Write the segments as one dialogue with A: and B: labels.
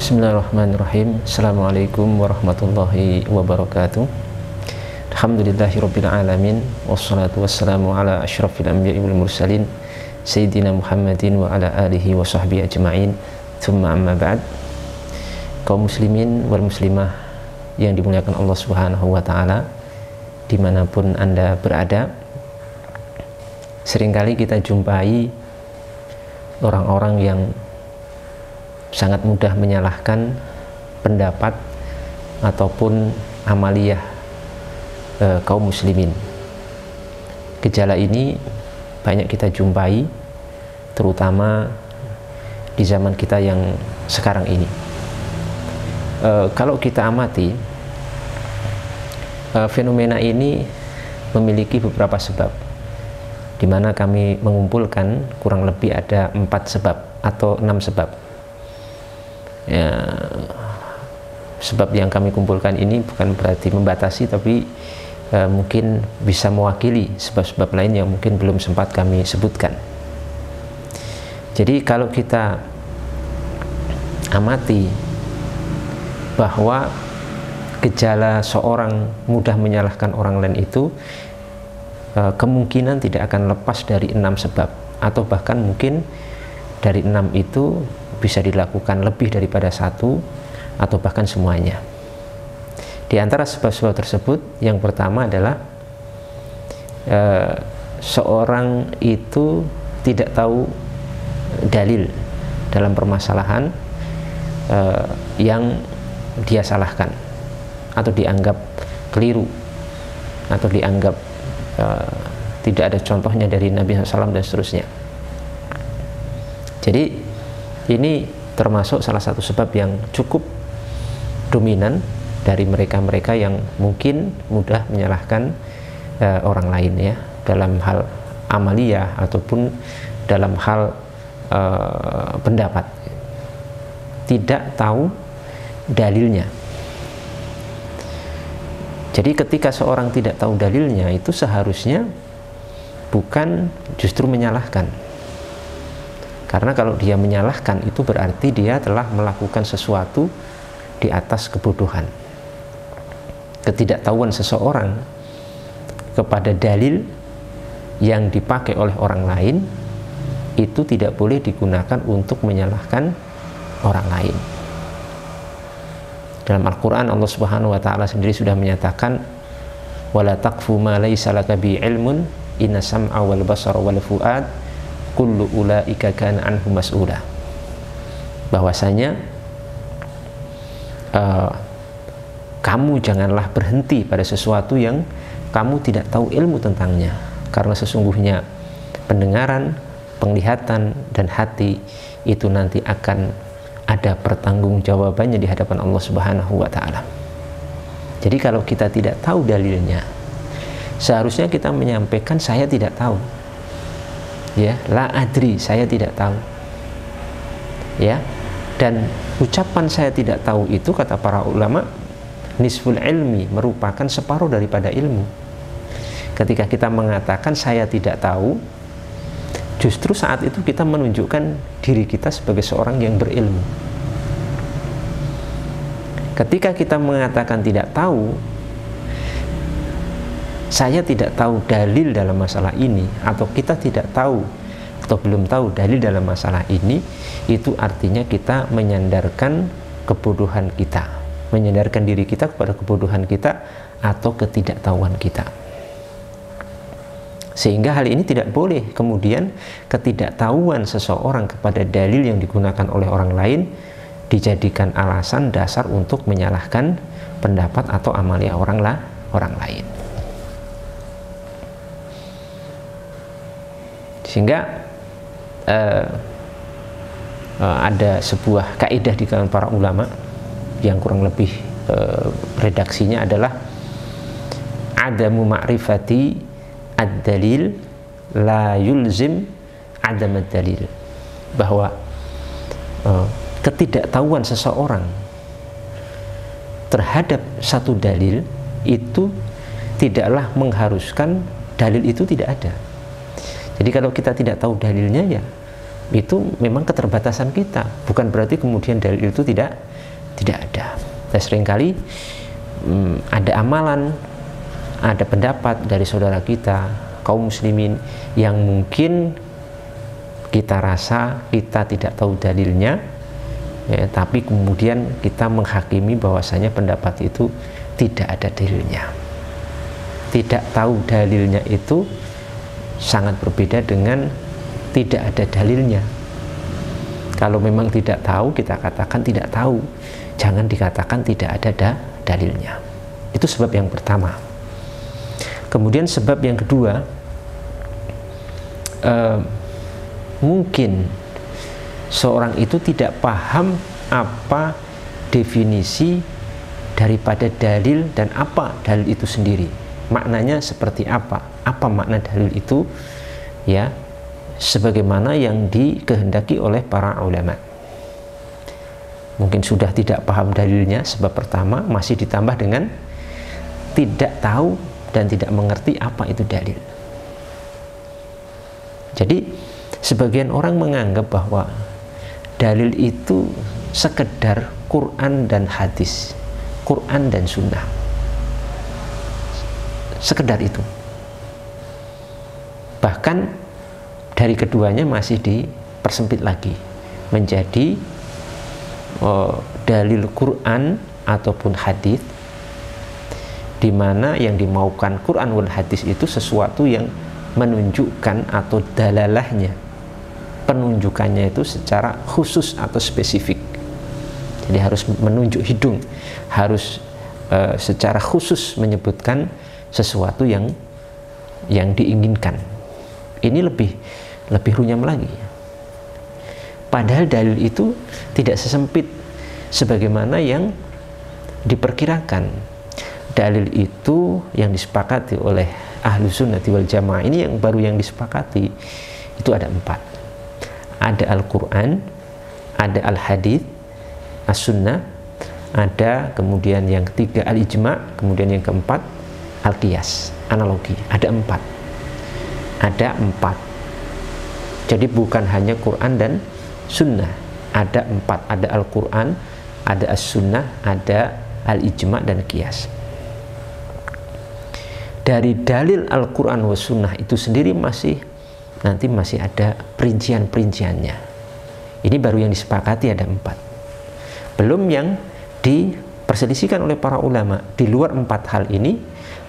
A: Bismillahirrahmanirrahim. Assalamualaikum warahmatullahi wabarakatuh. Alhamdulillahirabbil alamin wassalatu wassalamu ala asyrafil anbiya'i wal mursalin sayyidina Muhammadin wa ala alihi wa sahbihi ajma'in. Tsumma amma ba'd. Kaum muslimin wal muslimah yang dimuliakan Allah Subhanahu wa taala, dimanapun Anda berada, seringkali kita jumpai orang-orang yang sangat mudah menyalahkan pendapat ataupun amaliyah kaum muslimin. Gejala ini banyak kita jumpai, terutama di zaman kita yang sekarang ini. Kalau kita amati, fenomena ini memiliki beberapa sebab, di mana kami mengumpulkan kurang lebih ada 4 sebab atau 6 sebab. Ya, sebab yang kami kumpulkan ini bukan berarti membatasi, tapi mungkin bisa mewakili sebab-sebab lain yang mungkin belum sempat kami sebutkan. Jadi kalau kita amati bahwa gejala seorang mudah menyalahkan orang lain itu kemungkinan tidak akan lepas dari 6 sebab, atau bahkan mungkin dari 6 itu bisa dilakukan lebih daripada 1 atau bahkan semuanya. Di antara sebab-sebab tersebut, yang pertama adalah seorang itu tidak tahu dalil dalam permasalahan yang dia salahkan atau dianggap keliru atau dianggap tidak ada contohnya dari Nabi SAW dan seterusnya. Jadi ini termasuk salah satu sebab yang cukup dominan dari mereka-mereka yang mungkin mudah menyalahkan orang lain, ya, dalam hal amaliyah ataupun dalam hal pendapat. Tidak tahu dalilnya. Jadi ketika seorang tidak tahu dalilnya, itu seharusnya bukan justru menyalahkan. Karena kalau dia menyalahkan, itu berarti dia telah melakukan sesuatu di atas kebodohan. Ketidaktahuan seseorang kepada dalil yang dipakai oleh orang lain itu tidak boleh digunakan untuk menyalahkan orang lain. Dalam Al-Quran, Allah Subhanahu wa ta'ala sendiri sudah menyatakan, wala taqfu ma laysa laka bi ilmun inna sam'a wal basara wal fu'ad kullu ulaika kana anhu mas'ula. Bahwasanya kamu janganlah berhenti pada sesuatu yang kamu tidak tahu ilmu tentangnya, karena sesungguhnya pendengaran, penglihatan, dan hati itu nanti akan ada pertanggungjawabannya di hadapan Allah Subhanahu wa ta'ala. Jadi kalau kita tidak tahu dalilnya, seharusnya kita menyampaikan saya tidak tahu, ya, la adri, saya tidak tahu, ya. Dan ucapan saya tidak tahu itu, kata para ulama, nisful ilmi, merupakan separuh daripada ilmu. Ketika kita mengatakan saya tidak tahu, justru saat itu kita menunjukkan diri kita sebagai seorang yang berilmu. Ketika kita mengatakan tidak tahu, saya tidak tahu dalil dalam masalah ini, atau kita tidak tahu atau belum tahu dalil dalam masalah ini, itu artinya kita menyandarkan kebodohan kita, menyandarkan diri kita kepada kebodohan kita atau ketidaktahuan kita. Sehingga hal ini tidak boleh kemudian ketidaktahuan seseorang kepada dalil yang digunakan oleh orang lain dijadikan alasan dasar untuk menyalahkan pendapat atau amalia orang lain. Sehingga ada sebuah kaidah di kalangan para ulama yang kurang lebih redaksinya adalah adamu ma'rifati ad-dalil la yulzim adam ad-dalil, bahwa ketidaktahuan seseorang terhadap satu dalil itu tidaklah mengharuskan dalil itu tidak ada. Jadi kalau kita tidak tahu dalilnya, ya itu memang keterbatasan kita, bukan berarti kemudian dalil itu tidak Tidak ada. Dan seringkali ada amalan, ada pendapat dari saudara kita, kaum muslimin, yang mungkin kita rasa kita tidak tahu dalilnya, ya, tapi kemudian kita menghakimi bahwasanya pendapat itu tidak ada dalilnya. Tidak tahu dalilnya itu sangat berbeda dengan tidak ada dalilnya. Kalau memang tidak tahu, kita katakan tidak tahu, jangan dikatakan tidak ada dalilnya. Itu sebab yang pertama. Kemudian sebab yang kedua, mungkin seorang itu tidak paham apa definisi daripada dalil dan apa dalil itu sendiri, maknanya seperti apa makna dalil itu, ya, sebagaimana yang dikehendaki oleh para ulama. Mungkin sudah tidak paham dalilnya, sebab pertama, masih ditambah dengan tidak tahu dan tidak mengerti apa itu dalil. Jadi sebagian orang menganggap bahwa dalil itu sekedar Quran dan hadis, Quran dan sunnah, sekedar itu. Bahkan dari keduanya masih dipersempit lagi menjadi dalil Quran ataupun hadis, di mana yang dimaukan Quran dan hadis itu sesuatu yang menunjukkan atau dalalahnya, penunjukannya itu secara khusus atau spesifik. Jadi harus menunjuk hidung, harus secara khusus menyebutkan sesuatu yang diinginkan. Ini lebih runyam lagi. Padahal dalil itu tidak sesempit sebagaimana yang diperkirakan. Dalil itu yang disepakati oleh ahlu sunnati wal jamaah, ini yang baru yang disepakati, itu ada 4. Ada Al-Quran, ada Al-Hadith, As-Sunnah, ada kemudian yang ketiga Al-Ijma', kemudian yang keempat Al-Qiyas, analogi. Ada 4. Jadi bukan hanya Quran dan Sunnah, ada 4. Ada Al-Quran, ada As-Sunnah, ada Al-Ijma' dan Qiyas. Dari dalil Al-Quran wa Sunnah itu sendiri masih ada perincian-perinciannya. Ini baru yang disepakati ada 4. Belum yang diperselisihkan oleh para ulama. Di luar 4 hal ini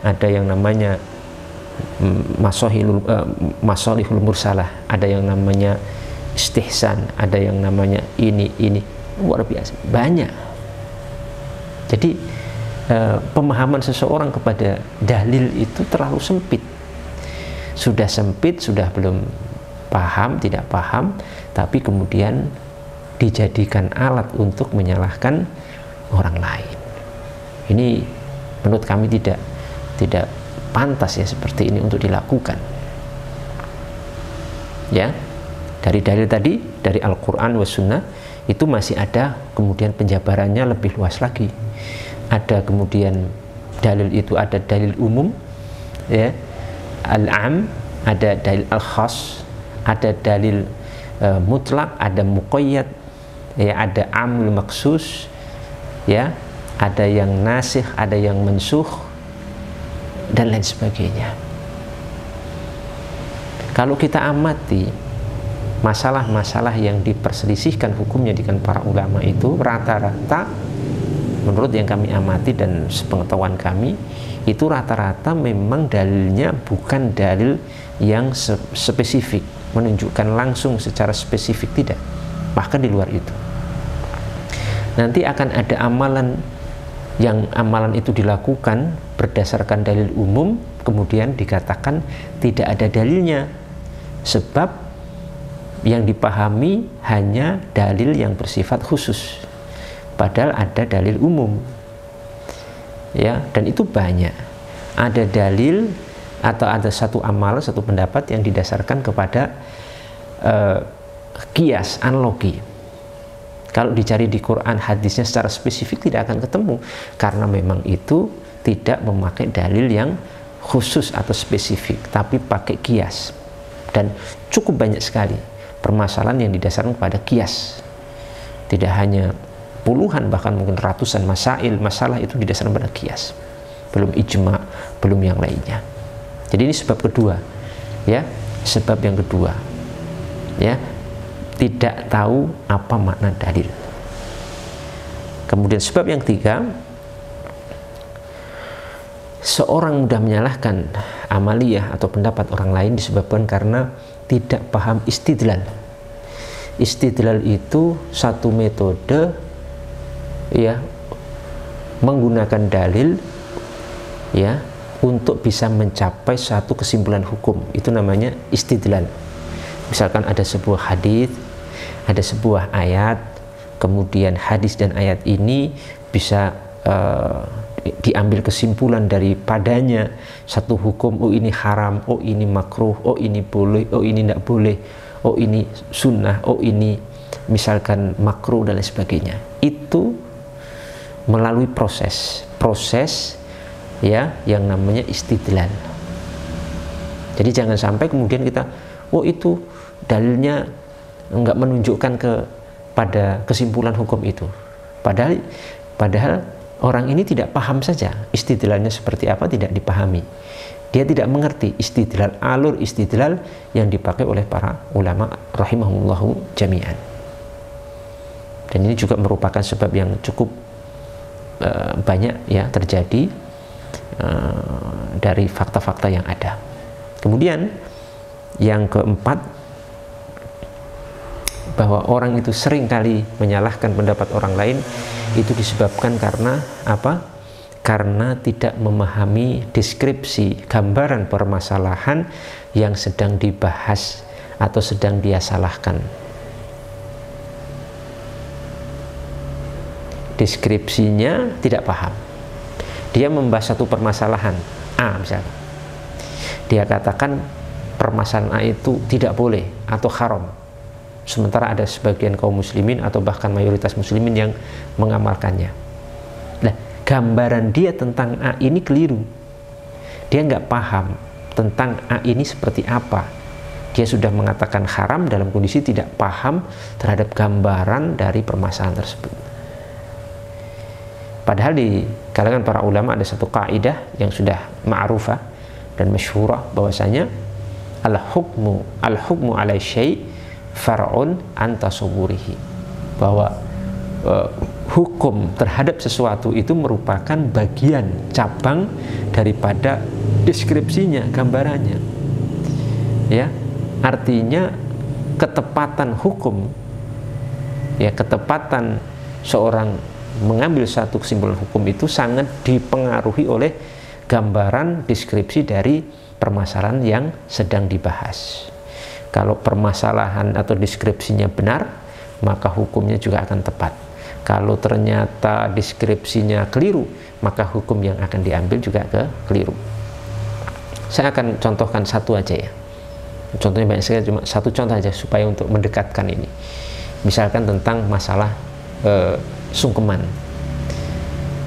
A: ada yang namanya masolihul mursalah, ada yang namanya istihsan, ada yang namanya ini luar biasa banyak. Jadi pemahaman seseorang kepada dalil itu terlalu sempit. Sudah sempit, sudah belum paham, tidak paham, tapi kemudian dijadikan alat untuk menyalahkan orang lain. Ini menurut kami tidak pantas ya seperti ini untuk dilakukan. Ya, dari dalil tadi, dari Al-Quran wa Sunnah itu masih ada kemudian penjabarannya lebih luas lagi. Ada kemudian dalil itu ada dalil umum, ya, al-am, ada dalil al-khas, ada dalil mutlak, ada muqayyad, ya, ada amul maksus, ya, ada yang nasikh, ada yang mansukh, dan lain sebagainya. Kalau kita amati masalah-masalah yang diperselisihkan hukumnya dengan para ulama itu rata-rata, menurut yang kami amati dan sepengetahuan kami, itu rata-rata memang dalilnya bukan dalil yang spesifik, menunjukkan langsung secara spesifik, tidak. Bahkan di luar itu. Nanti akan ada amalan yang amalan itu dilakukan berdasarkan dalil umum, kemudian dikatakan tidak ada dalilnya, sebab yang dipahami hanya dalil yang bersifat khusus, padahal ada dalil umum, ya, dan itu banyak. Ada dalil atau ada satu amal, satu pendapat yang didasarkan kepada qiyas, analogi. Kalau dicari di Quran hadisnya secara spesifik tidak akan ketemu, karena memang itu tidak memakai dalil yang khusus atau spesifik, tapi pakai qiyas. Dan cukup banyak sekali permasalahan yang didasarkan pada qiyas. Tidak hanya puluhan bahkan mungkin ratusan masalah itu didasarkan pada qiyas, belum ijma, belum yang lainnya. Jadi ini sebab kedua, ya, sebab yang kedua, ya, tidak tahu apa makna dalil. Kemudian sebab yang ketiga, seorang mudah menyalahkan amaliyah atau pendapat orang lain disebabkan karena tidak paham istidlal. Istidlal itu satu metode, ya, menggunakan dalil, ya, untuk bisa mencapai satu kesimpulan hukum. Itu namanya istidlal. Misalkan ada sebuah hadis, ada sebuah ayat, kemudian hadis dan ayat ini bisa diambil kesimpulan daripadanya satu hukum. Oh ini haram, oh ini makruh, oh ini boleh, oh ini tidak boleh, oh ini sunnah, oh ini misalkan makruh dan lain sebagainya. Itu melalui proses ya yang namanya istidlal. Jadi jangan sampai kemudian kita, oh itu dalilnya enggak menunjukkan pada kesimpulan hukum itu. Padahal orang ini tidak paham saja istidlalnya seperti apa, tidak dipahami. Dia tidak mengerti istidlal, alur istidlal yang dipakai oleh para ulama rahimahumullahu jami'an. Dan ini juga merupakan sebab yang cukup banyak, ya, terjadi dari fakta-fakta yang ada. Kemudian yang keempat, bahwa orang itu sering kali menyalahkan pendapat orang lain itu disebabkan karena apa? Karena tidak memahami deskripsi, gambaran permasalahan yang sedang dibahas atau sedang dia salahkan. Deskripsinya tidak paham. Dia membahas satu permasalahan A misalnya, dia katakan permasalahan A itu tidak boleh atau haram, sementara ada sebagian kaum muslimin atau bahkan mayoritas muslimin yang mengamalkannya. Nah, gambaran dia tentang A ini keliru. Dia nggak paham tentang A ini seperti apa. Dia sudah mengatakan haram dalam kondisi tidak paham terhadap gambaran dari permasalahan tersebut. Padahal di kalangan para ulama ada satu kaidah yang sudah ma'rufah dan masyhurah, bahwasanya al-hukmu ala syai' far'un an tasawwurihi, bahwa hukum terhadap sesuatu itu merupakan bagian cabang daripada deskripsinya, gambarannya. Ya, artinya ketepatan hukum, ya, ketepatan seorang mengambil satu kesimpulan hukum itu sangat dipengaruhi oleh gambaran deskripsi dari permasalahan yang sedang dibahas. Kalau permasalahan atau deskripsinya benar, maka hukumnya juga akan tepat. Kalau ternyata deskripsinya keliru, maka hukum yang akan diambil juga keliru. Saya akan contohkan satu aja, ya. Contohnya banyak sekali, cuma satu contoh aja supaya untuk mendekatkan ini. Misalkan tentang masalah sungkeman.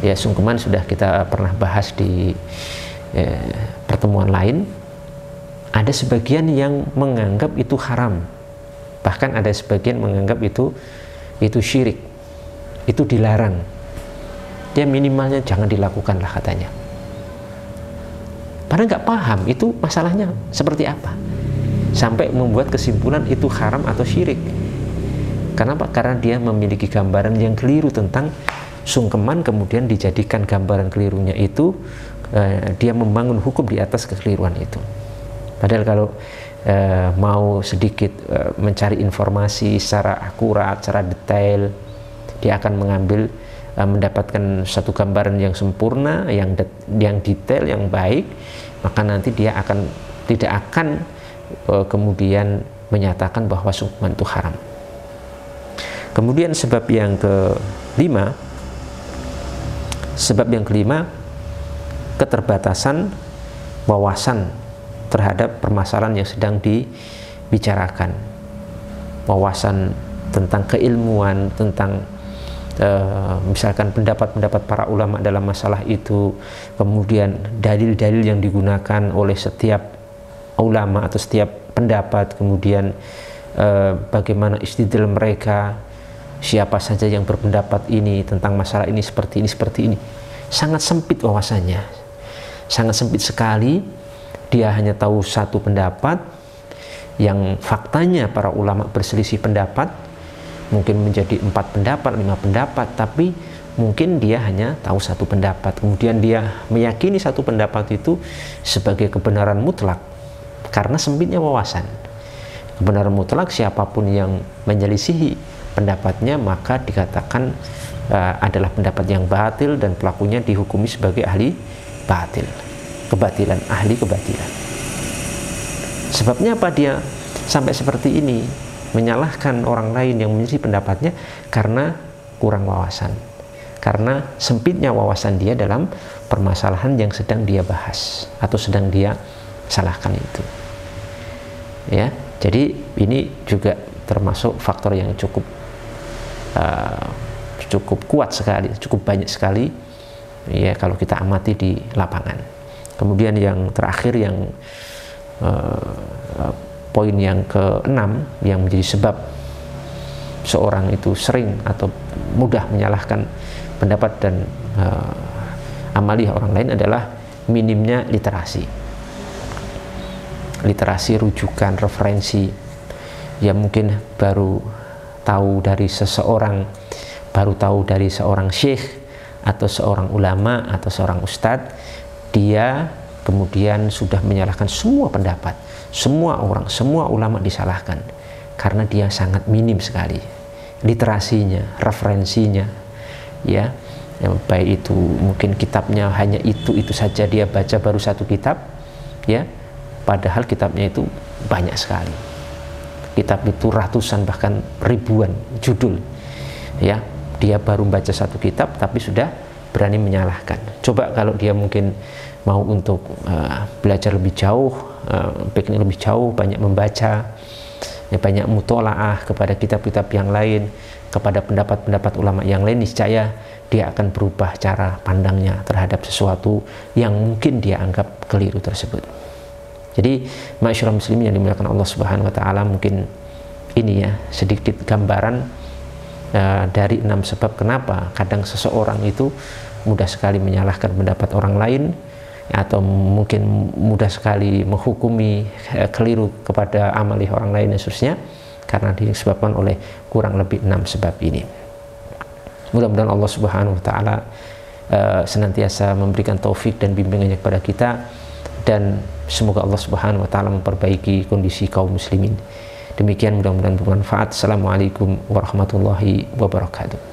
A: Ya, sungkeman sudah kita pernah bahas di pertemuan lain. Ada sebagian yang menganggap itu haram, bahkan ada sebagian menganggap itu syirik, itu dilarang. Dia minimalnya jangan dilakukan lah katanya. Padahal nggak paham itu masalahnya seperti apa, sampai membuat kesimpulan itu haram atau syirik. Kenapa? Karena dia memiliki gambaran yang keliru tentang sungkeman, kemudian dijadikan gambaran kelirunya itu, dia membangun hukum di atas kekeliruan itu. Padahal kalau mau sedikit mencari informasi secara akurat, secara detail, dia akan mendapatkan satu gambaran yang sempurna, yang detail, yang baik, maka nanti dia tidak akan kemudian menyatakan bahwa sungkeman itu haram. Kemudian sebab yang kelima, keterbatasan wawasan terhadap permasalahan yang sedang dibicarakan. Wawasan tentang keilmuan, tentang misalkan pendapat-pendapat para ulama dalam masalah itu, kemudian dalil-dalil yang digunakan oleh setiap ulama atau setiap pendapat, kemudian bagaimana istidlal mereka, siapa saja yang berpendapat ini tentang masalah ini seperti ini. Sangat sempit wawasannya, sangat sempit sekali. Dia hanya tahu satu pendapat yang faktanya para ulama berselisih pendapat, mungkin menjadi 4 pendapat, 5 pendapat, tapi mungkin dia hanya tahu satu pendapat. Kemudian dia meyakini satu pendapat itu sebagai kebenaran mutlak karena sempitnya wawasan. Kebenaran mutlak, siapapun yang menyelisihi pendapatnya maka dikatakan adalah pendapat yang batil dan pelakunya dihukumi sebagai ahli batil, kebatilan, ahli kebatilan. Sebabnya apa dia sampai seperti ini, menyalahkan orang lain yang menyelisih pendapatnya? Karena kurang wawasan, karena sempitnya wawasan dia dalam permasalahan yang sedang dia bahas atau sedang dia salahkan itu. Ya, jadi ini juga termasuk faktor yang cukup kuat sekali, cukup banyak sekali ya kalau kita amati di lapangan. Kemudian yang terakhir, yang poin yang ke-6 yang menjadi sebab seorang itu sering atau mudah menyalahkan pendapat dan amaliyah orang lain adalah minimnya literasi. Literasi, rujukan, referensi yang mungkin baru tahu dari seseorang, baru tahu dari seorang syekh atau seorang ulama atau seorang ustadz, dia kemudian sudah menyalahkan semua pendapat, semua orang, semua ulama disalahkan karena dia sangat minim sekali literasinya, referensinya, ya, baik itu mungkin kitabnya hanya itu saja dia baca, baru satu kitab, ya, padahal kitabnya itu banyak sekali. Kitab itu ratusan bahkan ribuan judul, ya, dia baru baca satu kitab tapi sudah berani menyalahkan. Coba kalau dia mungkin mau untuk belajar lebih jauh, piknik lebih jauh, banyak membaca, ya, banyak mutolaah kepada kitab-kitab yang lain, kepada pendapat-pendapat ulama yang lain, niscaya dia akan berubah cara pandangnya terhadap sesuatu yang mungkin dia anggap keliru tersebut. Jadi ma'asyiral muslimin yang dimuliakan Allah Subhanahu wa taala, mungkin ini ya sedikit gambaran dari 6 sebab kenapa kadang seseorang itu mudah sekali menyalahkan pendapat orang lain, atau mungkin mudah sekali menghukumi keliru kepada amaliyah orang lain dan seterusnya, karena disebabkan oleh kurang lebih 6 sebab ini. Mudah-mudahan Allah Subhanahu wa taala senantiasa memberikan taufik dan bimbingannya kepada kita, dan semoga Allah Subhanahu wa taala memperbaiki kondisi kaum muslimin. Demikian, mudah-mudahan bermanfaat. Assalamualaikum warahmatullahi wabarakatuh.